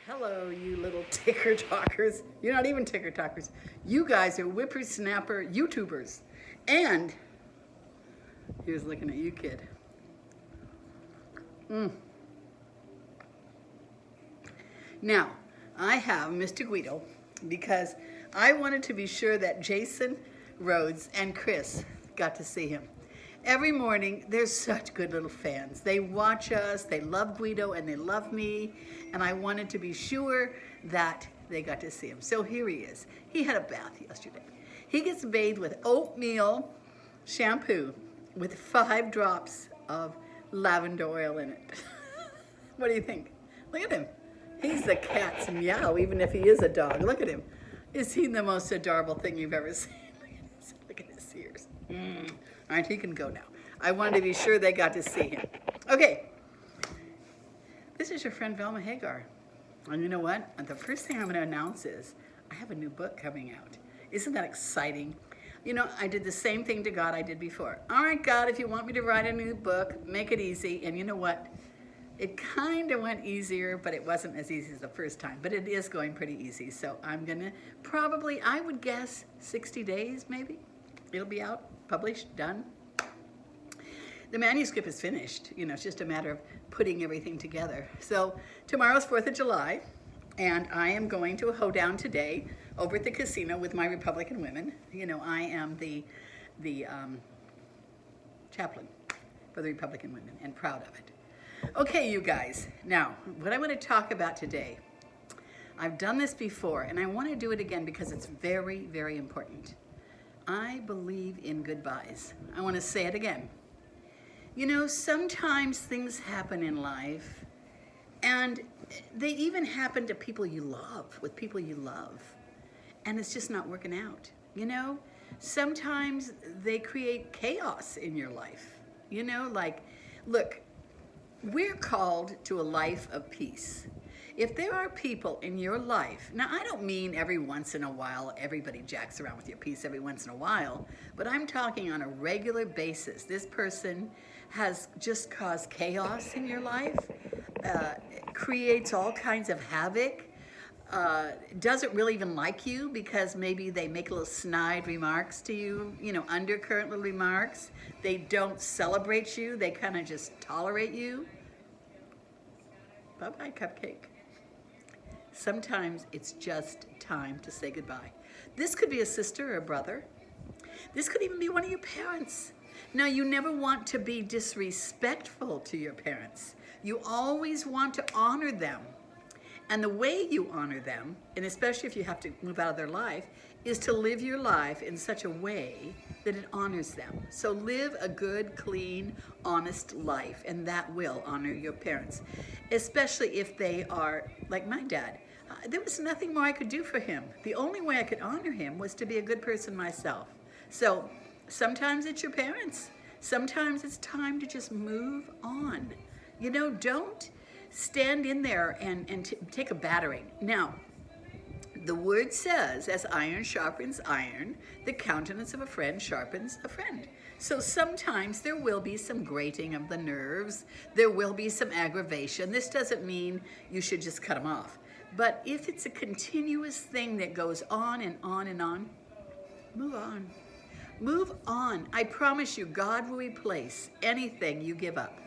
Hello, you little ticker talkers. You're not even ticker talkers. You guys are whippersnapper YouTubers. And here's looking at you, kid. Now, I have Mr. Guido because I wanted to be sure that Jason Rhodes and Chris got to see him. Every morning, they're such good little fans. They watch us, they love Guido, and they love me, and I wanted to be sure that they got to see him. So here he is. He had a bath yesterday. He gets bathed with oatmeal shampoo with 5 drops of lavender oil in it. What do you think? Look at him. He's the cat's meow, even if he is a dog. Look at him. Is he the most adorable thing you've ever seen? Look at his ears. All right, he can go now. I wanted to be sure they got to see him. Okay, this is your friend Velma Hagar. And you know what? The first thing I'm going to announce is I have a new book coming out. Isn't that exciting? You know, I did the same thing to God I did before. All right, God, if you want me to write a new book, make it easy. And you know what? It kind of went easier, but it wasn't as easy as the first time. But it is going pretty easy. So I'm going to probably, I would guess, 60 days maybe. It'll be out, published, done. The manuscript is finished. You know, it's just a matter of putting everything together. So tomorrow's 4th of July, and I am going to a hoedown today over at the casino with my Republican women. You know, I am the chaplain for the Republican women, and proud of it. Okay, you guys. Now, what I want to talk about today, I've done this before, and I want to do it again because it's very, very important. I believe in goodbyes. I want to say it again. You know, sometimes things happen in life, and they even happen to people you love, with people you love, and it's just not working out. You know, sometimes they create chaos in your life. You know, like, look, we're called to a life of peace. If there are people in your life, now I don't mean every once in a while, everybody jacks around with your peace every once in a while, but I'm talking on a regular basis. This person has just caused chaos in your life, creates all kinds of havoc, doesn't really even like you because maybe they make little snide remarks to you, you know, undercurrent little remarks. They don't celebrate you, they kind of just tolerate you. Bye-bye, cupcake. Sometimes it's just time to say goodbye. This could be a sister or a brother. This could even be one of your parents. Now, you never want to be disrespectful to your parents. You always want to honor them. And the way you honor them, and especially if you have to move out of their life, is to live your life in such a way that it honors them. So live a good, clean, honest life, and that will honor your parents, especially if they are like my dad. There was nothing more I could do for him. The only way I could honor him was to be a good person myself. So sometimes it's your parents. Sometimes it's time to just move on. You know, don't stand in there and take a battering. Now, the word says, as iron sharpens iron, the countenance of a friend sharpens a friend. So sometimes there will be some grating of the nerves. There will be some aggravation. This doesn't mean you should just cut them off. But if it's a continuous thing that goes on and on and on, move on. Move on. I promise you, God will replace anything you give up.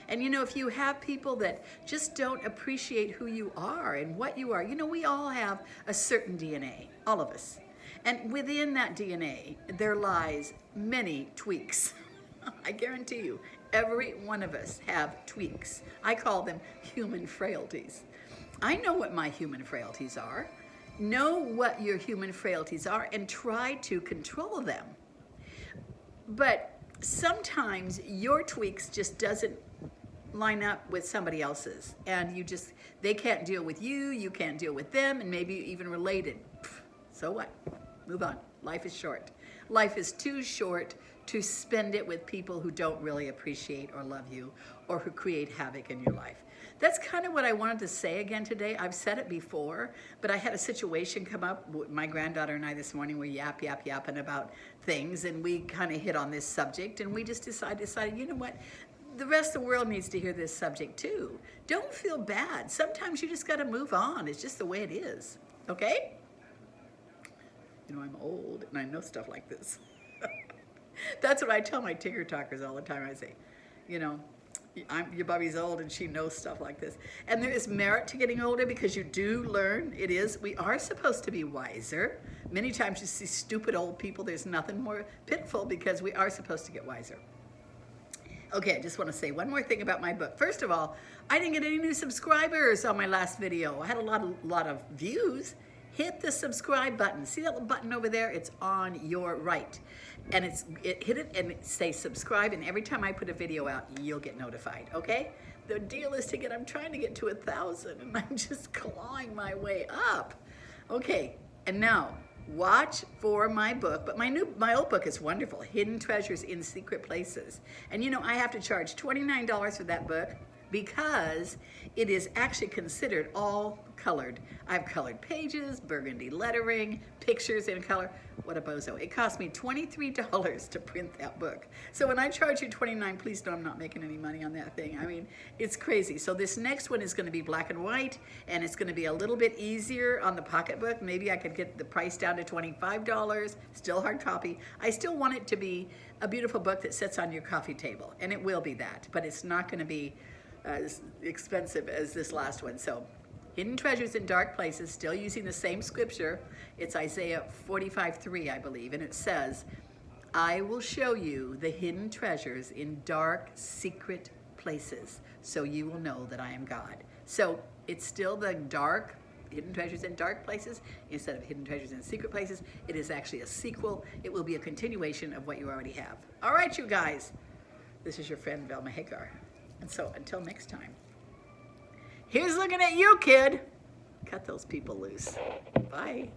And you know, if you have people that just don't appreciate who you are and what you are, you know, we all have a certain DNA, all of us. And within that DNA, there lies many tweaks. I guarantee you, every one of us have tweaks. I call them human frailties. I know what my human frailties are. Know what your human frailties are and try to control them. But sometimes your tweaks just doesn't line up with somebody else's, and they can't deal with you, you can't deal with them, and maybe even related. So what? Move on. Life is short. Life is too short to spend it with people who don't really appreciate or love you, or who create havoc in your life. That's kind of what I wanted to say again today. I've said it before, but I had a situation come up. My granddaughter and I this morning were yapping about things, and we kind of hit on this subject, and we just decided, you know what? the rest of the world needs to hear this subject too. Don't feel bad. Sometimes you just got to move on. It's just the way it is. Okay? You know, I'm old and I know stuff like this. That's what I tell my Tigger talkers all the time. I say, you know, your Bubby's old and she knows stuff like this. And there is merit to getting older because you do learn. We are supposed to be wiser. Many times you see stupid old people. There's nothing more pitiful because we are supposed to get wiser. Okay, I just want to say one more thing about my book. First of all, I didn't get any new subscribers on my last video. I had a lot of views. Hit the subscribe button. See that little button over there? It's on your right. And hit it and say subscribe, and every time I put a video out, you'll get notified, okay? The deal is I'm trying to get to 1,000, and I'm just clawing my way up. Okay, and now, watch for my book, but my old book is wonderful, Hidden Treasures in Secret Places. And you know, I have to charge $29 for that book because it is actually considered all colored. I've colored pages, burgundy lettering, pictures in color. What a bozo. It cost me $23 to print that book. So when I charge you $29, please know I'm not making any money on that thing. I mean, it's crazy. So this next one is going to be black and white, and it's going to be a little bit easier on the pocketbook. Maybe I could get the price down to $25, still hard copy. I still want it to be a beautiful book that sits on your coffee table, and it will be that, but it's not going to be as expensive as this last one. So Hidden Treasures in Dark Places, still using the same scripture. It's Isaiah 45:3, I believe, and it says, I will show you the hidden treasures in dark, secret places, so you will know that I am God. So it's still the dark, Hidden Treasures in Dark Places, instead of Hidden Treasures in Secret Places. It is actually a sequel. It will be a continuation of what you already have. All right, you guys. This is your friend, Velma Hagar. And so until next time, here's looking at you, kid. Cut those people loose. Bye.